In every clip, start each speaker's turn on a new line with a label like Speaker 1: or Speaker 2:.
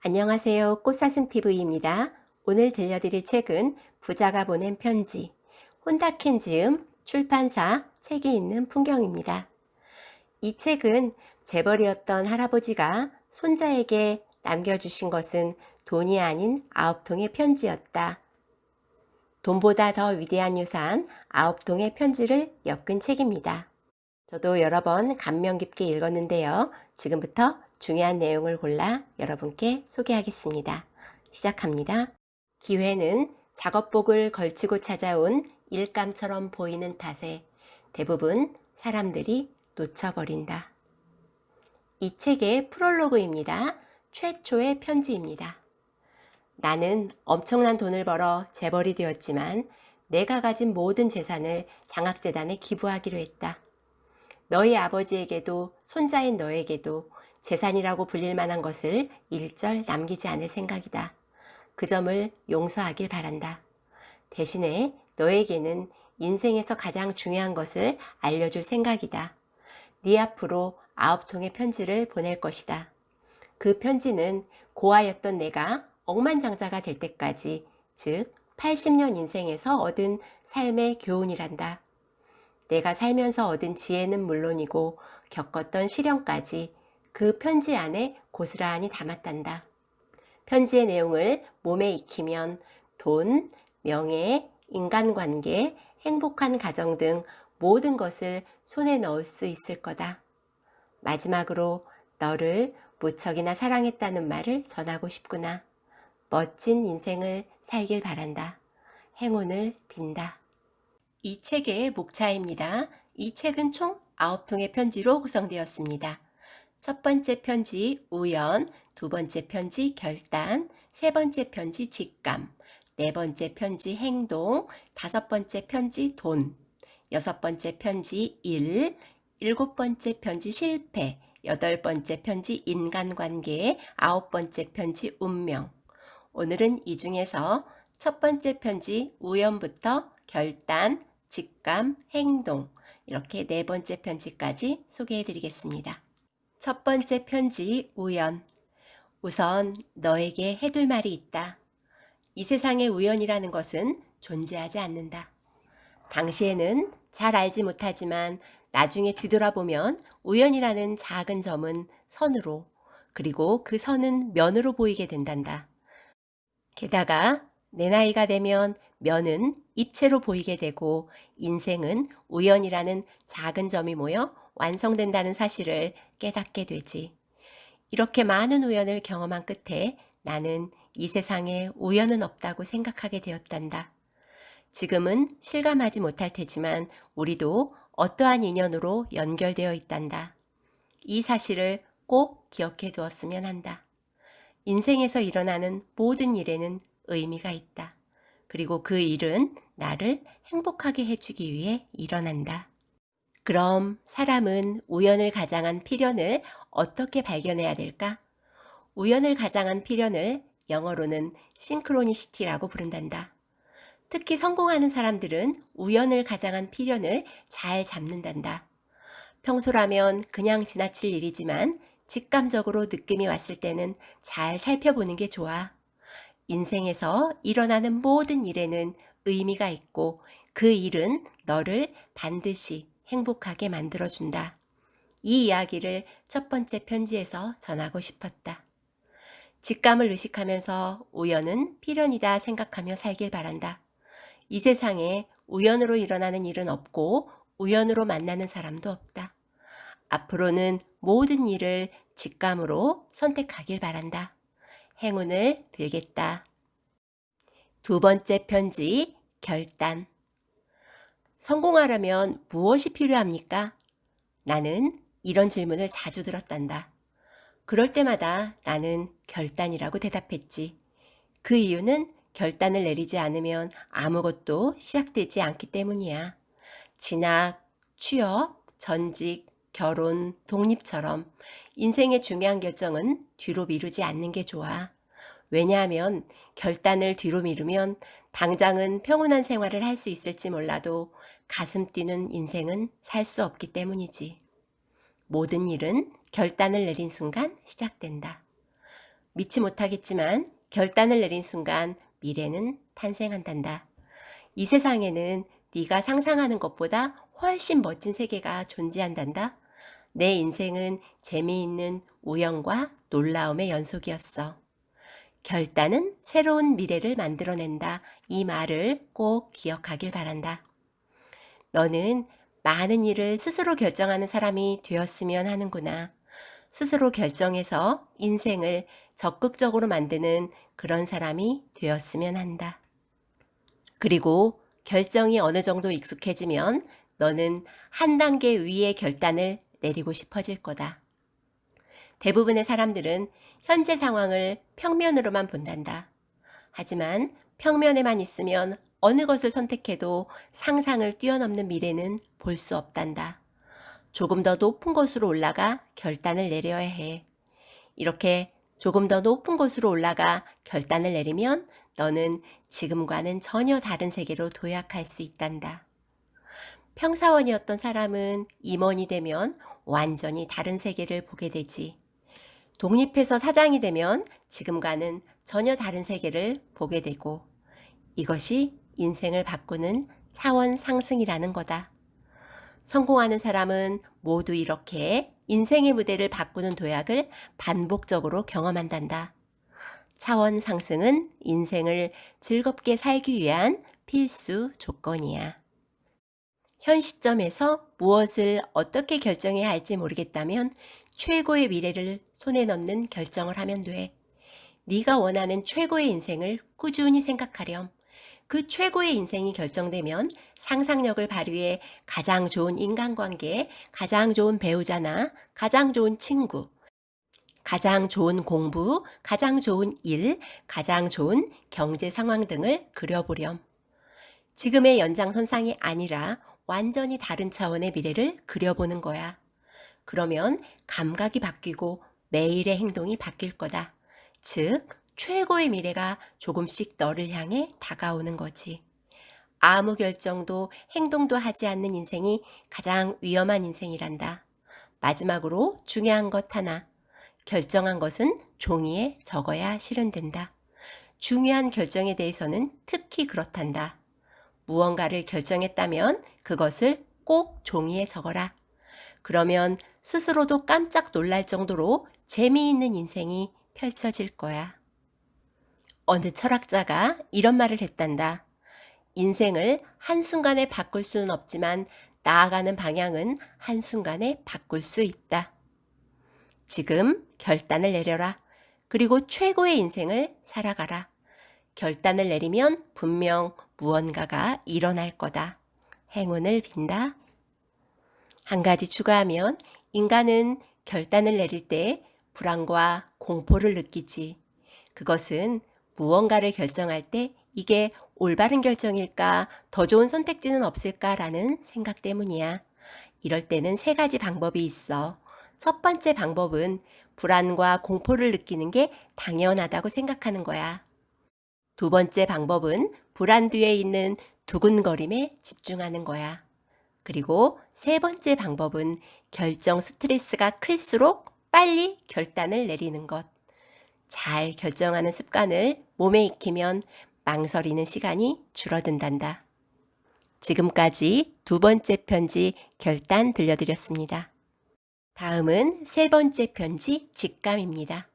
Speaker 1: 안녕하세요. 꽃사슴TV입니다. 오늘 들려드릴 책은 부자가 보낸 편지, 혼다켄즈음 출판사 책이 있는 풍경입니다. 이 책은 재벌이었던 할아버지가 손자에게 남겨주신 것은 돈이 아닌 9통의 편지였다. 돈보다 더 위대한 유산 9통의 편지를 엮은 책입니다. 저도 여러 번 감명 깊게 읽었는데요. 지금부터 중요한 내용을 골라 여러분께 소개하겠습니다. 시작합니다. 기회는 작업복을 걸치고 찾아온 일감처럼 보이는 탓에 대부분 사람들이 놓쳐버린다. 이 책의 프롤로그입니다. 최초의 편지입니다. 나는 엄청난 돈을 벌어 재벌이 되었지만 내가 가진 모든 재산을 장학재단에 기부하기로 했다. 너희 아버지에게도 손자인 너에게도 재산이라고 불릴 만한 것을 일절 남기지 않을 생각이다. 그 점을 용서하길 바란다. 대신에 너에게는 인생에서 가장 중요한 것을 알려줄 생각이다. 네 앞으로 9통의 편지를 보낼 것이다. 그 편지는 고아였던 내가 억만장자가 될 때까지, 즉 80년 인생에서 얻은 삶의 교훈이란다. 내가 살면서 얻은 지혜는 물론이고 겪었던 시련까지 그 편지 안에 고스란히 담았단다. 편지의 내용을 몸에 익히면 돈, 명예, 인간관계, 행복한 가정 등 모든 것을 손에 넣을 수 있을 거다. 마지막으로 너를 무척이나 사랑했다는 말을 전하고 싶구나. 멋진 인생을 살길 바란다. 행운을 빈다. 이 책의 목차입니다. 이 책은 총 9통의 편지로 구성되었습니다. 첫 번째 편지 우연, 두 번째 편지 결단, 세 번째 편지 직감, 네 번째 편지 행동, 다섯 번째 편지 돈, 여섯 번째 편지 일, 일곱 번째 편지 실패, 여덟 번째 편지 인간관계, 아홉 번째 편지 운명. 오늘은 이 중에서 첫 번째 편지 우연부터 결단, 직감, 행동, 이렇게 네 번째 편지까지 소개해 드리겠습니다. 첫 번째 편지 우연. 우선 너에게 해둘 말이 있다. 이 세상에 우연이라는 것은 존재하지 않는다. 당시에는 잘 알지 못하지만 나중에 뒤돌아보면 우연이라는 작은 점은 선으로, 그리고 그 선은 면으로 보이게 된단다. 게다가 내 나이가 되면 면은 입체로 보이게 되고 인생은 우연이라는 작은 점이 모여 완성된다는 사실을 깨닫게 되지. 이렇게 많은 우연을 경험한 끝에 나는 이 세상에 우연은 없다고 생각하게 되었단다. 지금은 실감하지 못할 테지만 우리도 어떠한 인연으로 연결되어 있단다. 이 사실을 꼭 기억해 두었으면 한다. 인생에서 일어나는 모든 일에는 의미가 있다. 그리고 그 일은 나를 행복하게 해주기 위해 일어난다. 그럼 사람은 우연을 가장한 필연을 어떻게 발견해야 될까? 우연을 가장한 필연을 영어로는 싱크로니시티라고 부른단다. 특히 성공하는 사람들은 우연을 가장한 필연을 잘 잡는단다. 평소라면 그냥 지나칠 일이지만 직감적으로 느낌이 왔을 때는 잘 살펴보는 게 좋아. 인생에서 일어나는 모든 일에는 의미가 있고 그 일은 너를 반드시 행복하게 만들어준다. 이 이야기를 첫 번째 편지에서 전하고 싶었다. 직감을 의식하면서 우연은 필연이다 생각하며 살길 바란다. 이 세상에 우연으로 일어나는 일은 없고 우연으로 만나는 사람도 없다. 앞으로는 모든 일을 직감으로 선택하길 바란다. 행운을 빌겠다. 두 번째 편지, 결단. 성공하려면 무엇이 필요합니까? 나는 이런 질문을 자주 들었단다. 그럴 때마다 나는 결단이라고 대답했지. 그 이유는 결단을 내리지 않으면 아무것도 시작되지 않기 때문이야. 진학, 취업, 전직, 결혼, 독립처럼 인생의 중요한 결정은 뒤로 미루지 않는 게 좋아. 왜냐하면 결단을 뒤로 미루면 당장은 평온한 생활을 할 수 있을지 몰라도 가슴 뛰는 인생은 살 수 없기 때문이지. 모든 일은 결단을 내린 순간 시작된다. 믿지 못하겠지만 결단을 내린 순간 미래는 탄생한단다. 이 세상에는 네가 상상하는 것보다 훨씬 멋진 세계가 존재한단다. 내 인생은 재미있는 우연과 놀라움의 연속이었어. 결단은 새로운 미래를 만들어낸다. 이 말을 꼭 기억하길 바란다. 너는 많은 일을 스스로 결정하는 사람이 되었으면 하는구나. 스스로 결정해서 인생을 적극적으로 만드는 그런 사람이 되었으면 한다. 그리고 결정이 어느 정도 익숙해지면 너는 한 단계 위의 결단을 내리고 싶어질 거다. 대부분의 사람들은 현재 상황을 평면으로만 본단다. 하지만 평면에만 있으면 어느 것을 선택해도 상상을 뛰어넘는 미래는 볼 수 없단다. 조금 더 높은 곳으로 올라가 결단을 내려야 해. 이렇게 조금 더 높은 곳으로 올라가 결단을 내리면 너는 지금과는 전혀 다른 세계로 도약할 수 있단다. 평사원이었던 사람은 임원이 되면 완전히 다른 세계를 보게 되지. 독립해서 사장이 되면 지금과는 전혀 다른 세계를 보게 되고, 이것이 인생을 바꾸는 차원 상승이라는 거다. 성공하는 사람은 모두 이렇게 인생의 무대를 바꾸는 도약을 반복적으로 경험한단다. 차원 상승은 인생을 즐겁게 살기 위한 필수 조건이야. 현 시점에서 무엇을 어떻게 결정해야 할지 모르겠다면 최고의 미래를 손에 넣는 결정을 하면 돼. 네가 원하는 최고의 인생을 꾸준히 생각하렴. 그 최고의 인생이 결정되면 상상력을 발휘해 가장 좋은 인간관계, 가장 좋은 배우자나 가장 좋은 친구, 가장 좋은 공부, 가장 좋은 일, 가장 좋은 경제 상황 등을 그려보렴. 지금의 연장선상이 아니라 완전히 다른 차원의 미래를 그려보는 거야. 그러면 감각이 바뀌고 매일의 행동이 바뀔 거다. 즉, 최고의 미래가 조금씩 너를 향해 다가오는 거지. 아무 결정도 행동도 하지 않는 인생이 가장 위험한 인생이란다. 마지막으로 중요한 것 하나. 결정한 것은 종이에 적어야 실현된다. 중요한 결정에 대해서는 특히 그렇단다. 무언가를 결정했다면 그것을 꼭 종이에 적어라. 그러면 스스로도 깜짝 놀랄 정도로 재미있는 인생이 펼쳐질 거야. 어느 철학자가 이런 말을 했단다. 인생을 한순간에 바꿀 수는 없지만 나아가는 방향은 한순간에 바꿀 수 있다. 지금 결단을 내려라. 그리고 최고의 인생을 살아가라. 결단을 내리면 분명 무언가가 일어날 거다. 행운을 빈다. 한 가지 추가하면 인간은 결단을 내릴 때 불안과 공포를 느끼지. 그것은 무언가를 결정할 때 이게 올바른 결정일까, 더 좋은 선택지는 없을까라는 생각 때문이야. 이럴 때는 세 가지 방법이 있어. 첫 번째 방법은 불안과 공포를 느끼는 게 당연하다고 생각하는 거야. 두 번째 방법은 불안 뒤에 있는 두근거림에 집중하는 거야. 그리고 세 번째 방법은 결정 스트레스가 클수록 빨리 결단을 내리는 것. 잘 결정하는 습관을 몸에 익히면 망설이는 시간이 줄어든단다. 지금까지 두 번째 편지 결단 들려드렸습니다. 다음은 세 번째 편지 직감입니다.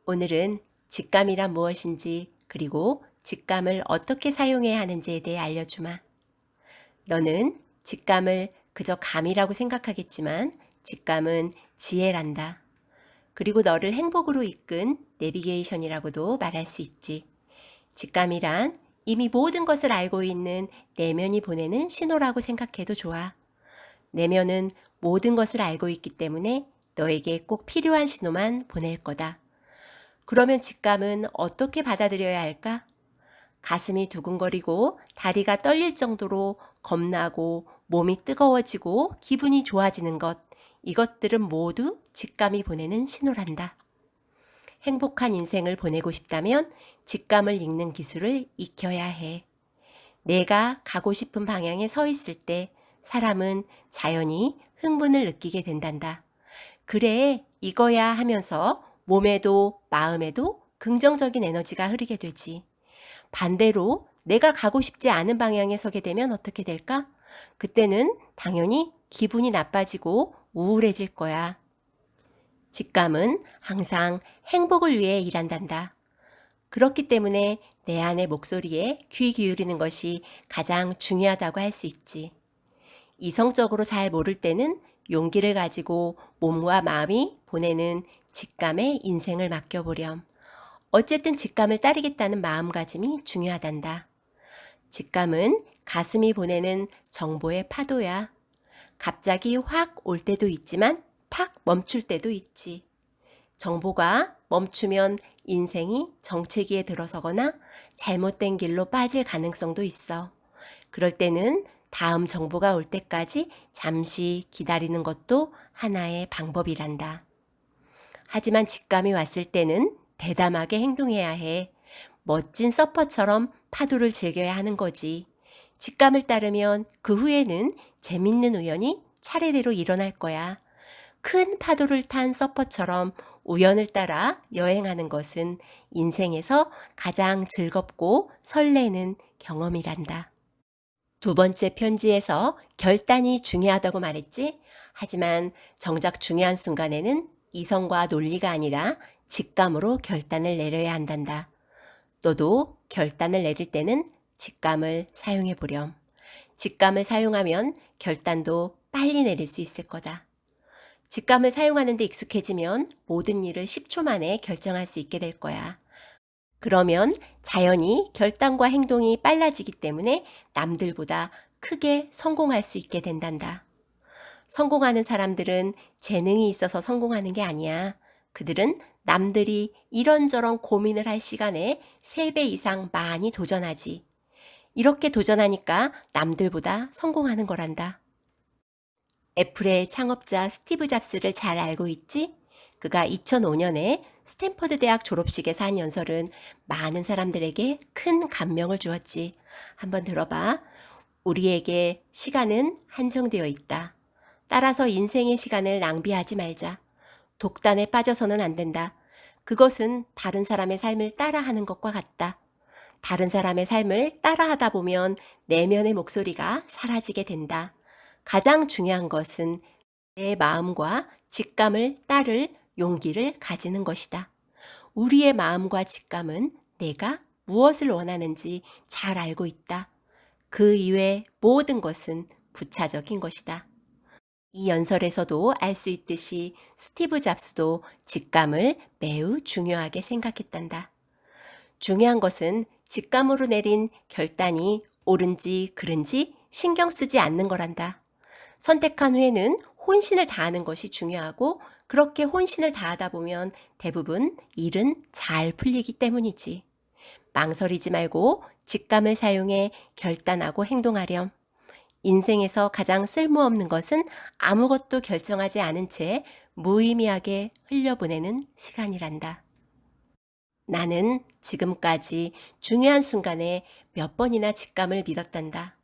Speaker 1: 오늘은 직감이란 무엇인지 그리고 직감을 어떻게 사용해야 하는지에 대해 알려주마. 너는 직감을 그저 감이라고 생각하겠지만 직감은 지혜란다. 그리고 너를 행복으로 이끈 내비게이션이라고도 말할 수 있지. 직감이란 이미 모든 것을 알고 있는 내면이 보내는 신호라고 생각해도 좋아. 내면은 모든 것을 알고 있기 때문에 너에게 꼭 필요한 신호만 보낼 거다. 그러면 직감은 어떻게 받아들여야 할까? 가슴이 두근거리고 다리가 떨릴 정도로 겁나고 몸이 뜨거워지고 기분이 좋아지는 것, 이것들은 모두 직감이 보내는 신호란다. 행복한 인생을 보내고 싶다면 직감을 읽는 기술을 익혀야 해. 내가 가고 싶은 방향에 서 있을 때 사람은 자연히 흥분을 느끼게 된단다. 그래, 이거야 하면서 몸에도 마음에도 긍정적인 에너지가 흐르게 되지. 반대로 내가 가고 싶지 않은 방향에 서게 되면 어떻게 될까? 그때는 당연히 기분이 나빠지고 우울해질 거야. 직감은 항상 행복을 위해 일한단다. 그렇기 때문에 내 안의 목소리에 귀 기울이는 것이 가장 중요하다고 할 수 있지. 이성적으로 잘 모를 때는 용기를 가지고 몸과 마음이 보내는 직감에 인생을 맡겨보렴. 어쨌든 직감을 따르겠다는 마음가짐이 중요하단다. 직감은 가슴이 보내는 정보의 파도야. 갑자기 확 올 때도 있지만 탁 멈출 때도 있지. 정보가 멈추면 인생이 정체기에 들어서거나 잘못된 길로 빠질 가능성도 있어. 그럴 때는 다음 정보가 올 때까지 잠시 기다리는 것도 하나의 방법이란다. 하지만 직감이 왔을 때는 대담하게 행동해야 해. 멋진 서퍼처럼 파도를 즐겨야 하는 거지. 직감을 따르면 그 후에는 재밌는 우연이 차례대로 일어날 거야. 큰 파도를 탄 서퍼처럼 우연을 따라 여행하는 것은 인생에서 가장 즐겁고 설레는 경험이란다. 두 번째 편지에서 결단이 중요하다고 말했지? 하지만 정작 중요한 순간에는 이성과 논리가 아니라 직감으로 결단을 내려야 한단다. 너도 결단을 내릴 때는 직감을 사용해 보렴. 직감을 사용하면 결단도 빨리 내릴 수 있을 거다. 직감을 사용하는 데 익숙해지면 모든 일을 10초 만에 결정할 수 있게 될 거야. 그러면 자연히 결단과 행동이 빨라지기 때문에 남들보다 크게 성공할 수 있게 된단다. 성공하는 사람들은 재능이 있어서 성공하는 게 아니야. 그들은 남들이 이런저런 고민을 할 시간에 3배 이상 많이 도전하지. 이렇게 도전하니까 남들보다 성공하는 거란다. 애플의 창업자 스티브 잡스를 잘 알고 있지? 그가 2005년에 스탠퍼드 대학 졸업식에서 한 연설은 많은 사람들에게 큰 감명을 주었지. 한번 들어봐. 우리에게 시간은 한정되어 있다. 따라서 인생의 시간을 낭비하지 말자. 독단에 빠져서는 안 된다. 그것은 다른 사람의 삶을 따라하는 것과 같다. 다른 사람의 삶을 따라하다 보면 내면의 목소리가 사라지게 된다. 가장 중요한 것은 내 마음과 직감을 따를 용기를 가지는 것이다. 우리의 마음과 직감은 내가 무엇을 원하는지 잘 알고 있다. 그 이외의 모든 것은 부차적인 것이다. 이 연설에서도 알 수 있듯이 스티브 잡스도 직감을 매우 중요하게 생각했단다. 중요한 것은 직감으로 내린 결단이 옳은지 그른지 신경 쓰지 않는 거란다. 선택한 후에는 혼신을 다하는 것이 중요하고 그렇게 혼신을 다하다 보면 대부분 일은 잘 풀리기 때문이지. 망설이지 말고 직감을 사용해 결단하고 행동하렴. 인생에서 가장 쓸모없는 것은 아무것도 결정하지 않은 채 무의미하게 흘려보내는 시간이란다. 나는 지금까지 중요한 순간에 몇 번이나 직감을 믿었단다.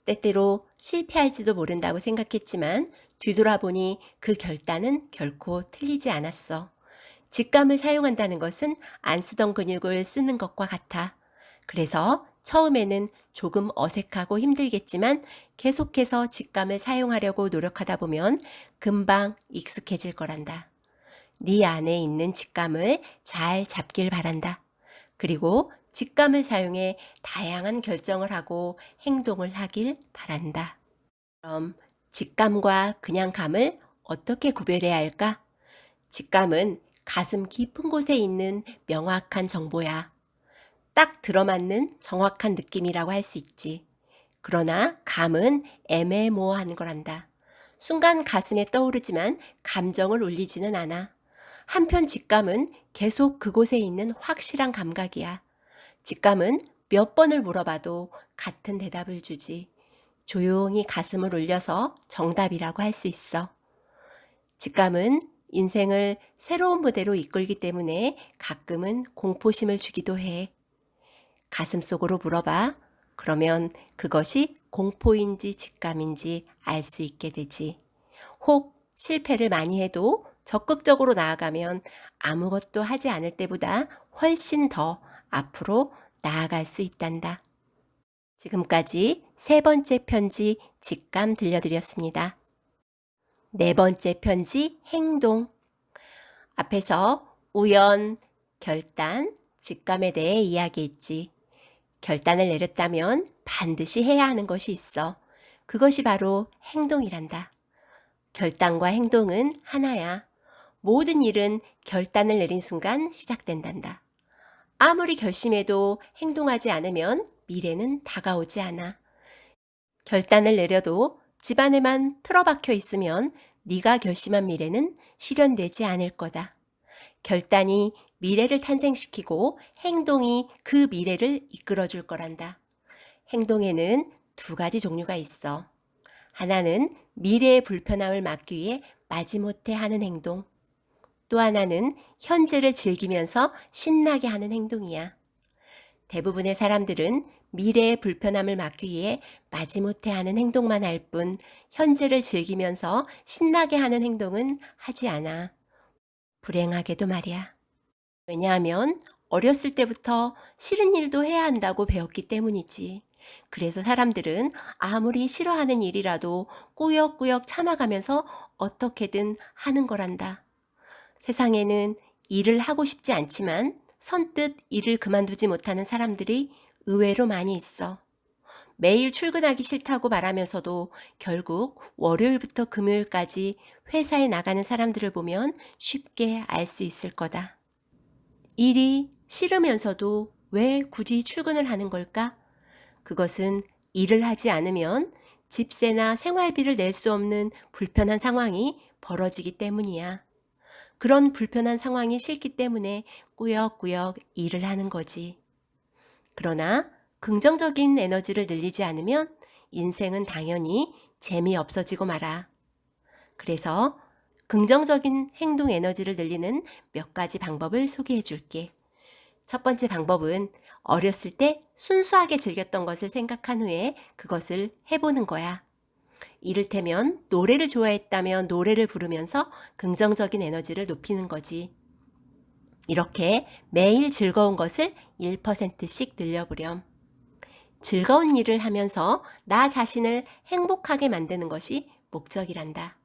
Speaker 1: 때때로 실패할지도 모른다고 생각했지만 뒤돌아보니 그 결단은 결코 틀리지 않았어. 직감을 사용한다는 것은 안 쓰던 근육을 쓰는 것과 같아. 그래서 처음에는 조금 어색하고 힘들겠지만 계속해서 직감을 사용하려고 노력하다 보면 금방 익숙해질 거란다. 네 안에 있는 직감을 잘 잡길 바란다. 그리고 직감을 사용해 다양한 결정을 하고 행동을 하길 바란다. 그럼 직감과 그냥 감을 어떻게 구별해야 할까? 직감은 가슴 깊은 곳에 있는 명확한 정보야. 딱 들어맞는 정확한 느낌이라고 할 수 있지. 그러나 감은 애매모호한 거란다. 순간 가슴에 떠오르지만 감정을 울리지는 않아. 한편 직감은 계속 그곳에 있는 확실한 감각이야. 직감은 몇 번을 물어봐도 같은 대답을 주지. 조용히 가슴을 울려서 정답이라고 할 수 있어. 직감은 인생을 새로운 무대로 이끌기 때문에 가끔은 공포심을 주기도 해. 가슴속으로 물어봐. 그러면 그것이 공포인지 직감인지 알 수 있게 되지. 혹 실패를 많이 해도 적극적으로 나아가면 아무것도 하지 않을 때보다 훨씬 더 앞으로 나아갈 수 있단다. 지금까지 세 번째 편지 직감 들려드렸습니다. 네 번째 편지 행동. 앞에서 우연, 결단, 직감에 대해 이야기했지. 결단을 내렸다면 반드시 해야 하는 것이 있어. 그것이 바로 행동이란다. 결단과 행동은 하나야. 모든 일은 결단을 내린 순간 시작된단다. 아무리 결심해도 행동하지 않으면 미래는 다가오지 않아. 결단을 내려도 집안에만 틀어박혀 있으면 네가 결심한 미래는 실현되지 않을 거다. 결단이 미래를 탄생시키고 행동이 그 미래를 이끌어줄 거란다. 행동에는 두 가지 종류가 있어. 하나는 미래의 불편함을 막기 위해 마지못해 하는 행동. 또 하나는 현재를 즐기면서 신나게 하는 행동이야. 대부분의 사람들은 미래의 불편함을 막기 위해 마지못해 하는 행동만 할 뿐 현재를 즐기면서 신나게 하는 행동은 하지 않아. 불행하게도 말이야. 왜냐하면 어렸을 때부터 싫은 일도 해야 한다고 배웠기 때문이지. 그래서 사람들은 아무리 싫어하는 일이라도 꾸역꾸역 참아가면서 어떻게든 하는 거란다. 세상에는 일을 하고 싶지 않지만 선뜻 일을 그만두지 못하는 사람들이 의외로 많이 있어. 매일 출근하기 싫다고 말하면서도 결국 월요일부터 금요일까지 회사에 나가는 사람들을 보면 쉽게 알 수 있을 거다. 일이 싫으면서도 왜 굳이 출근을 하는 걸까? 그것은 일을 하지 않으면 집세나 생활비를 낼 수 없는 불편한 상황이 벌어지기 때문이야. 그런 불편한 상황이 싫기 때문에 꾸역꾸역 일을 하는 거지. 그러나 긍정적인 에너지를 늘리지 않으면 인생은 당연히 재미없어지고 말아. 그래서 긍정적인 행동 에너지를 늘리는 몇 가지 방법을 소개해 줄게. 첫 번째 방법은 어렸을 때 순수하게 즐겼던 것을 생각한 후에 그것을 해보는 거야. 이를테면 노래를 좋아했다면 노래를 부르면서 긍정적인 에너지를 높이는 거지. 이렇게 매일 즐거운 것을 1%씩 늘려보렴. 즐거운 일을 하면서 나 자신을 행복하게 만드는 것이 목적이란다.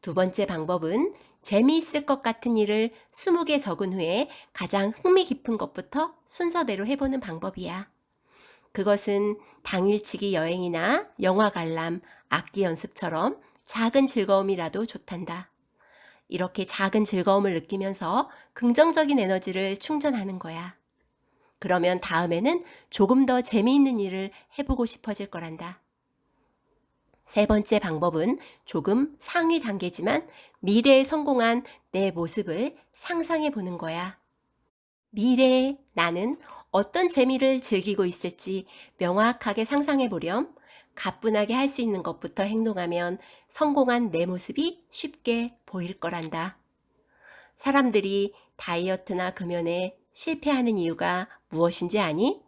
Speaker 1: 두 번째 방법은 재미있을 것 같은 일을 20개 적은 후에 가장 흥미 깊은 것부터 순서대로 해보는 방법이야. 그것은 당일치기 여행이나 영화 관람, 악기 연습처럼 작은 즐거움이라도 좋단다. 이렇게 작은 즐거움을 느끼면서 긍정적인 에너지를 충전하는 거야. 그러면 다음에는 조금 더 재미있는 일을 해보고 싶어질 거란다. 세 번째 방법은 조금 상위 단계지만 미래에 성공한 내 모습을 상상해 보는 거야. 미래에 나는 어떤 재미를 즐기고 있을지 명확하게 상상해 보렴. 가뿐하게 할 수 있는 것부터 행동하면 성공한 내 모습이 쉽게 보일 거란다. 사람들이 다이어트나 금연에 실패하는 이유가 무엇인지 아니?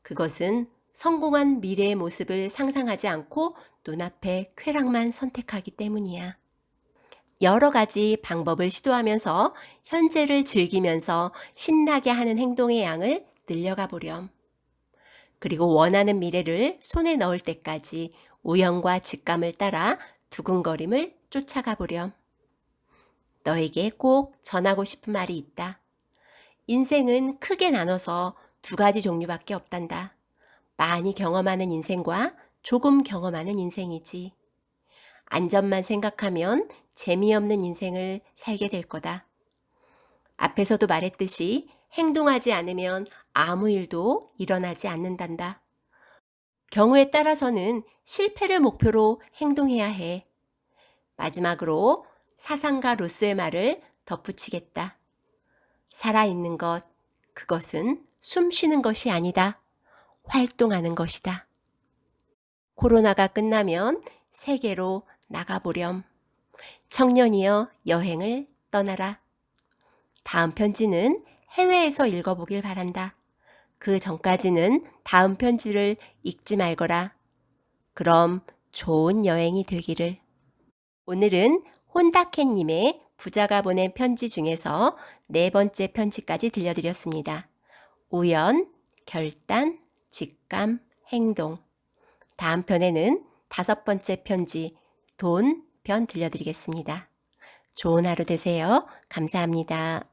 Speaker 1: 그것은 성공한 미래의 모습을 상상하지 않고 눈앞의 쾌락만 선택하기 때문이야. 여러 가지 방법을 시도하면서 현재를 즐기면서 신나게 하는 행동의 양을 늘려가 보렴. 그리고 원하는 미래를 손에 넣을 때까지 우연과 직감을 따라 두근거림을 쫓아가 보렴. 너에게 꼭 전하고 싶은 말이 있다. 인생은 크게 나눠서 두 가지 종류밖에 없단다. 많이 경험하는 인생과 조금 경험하는 인생이지. 안전만 생각하면 재미없는 인생을 살게 될 거다. 앞에서도 말했듯이 행동하지 않으면 아무 일도 일어나지 않는단다. 경우에 따라서는 실패를 목표로 행동해야 해. 마지막으로 사상가 루소의 말을 덧붙이겠다. 살아있는 것, 그것은 숨 쉬는 것이 아니다. 활동하는 것이다. 코로나가 끝나면 세계로 나가보렴. 청년이여 여행을 떠나라. 다음 편지는 해외에서 읽어보길 바란다. 그 전까지는 다음 편지를 읽지 말거라. 그럼 좋은 여행이 되기를. 오늘은 혼다캣님의 부자가 보낸 편지 중에서 네 번째 편지까지 들려드렸습니다. 우연, 결단, 직감, 행동. 다음 편에는 다섯 번째 편지, 돈 편 들려드리겠습니다. 좋은 하루 되세요. 감사합니다.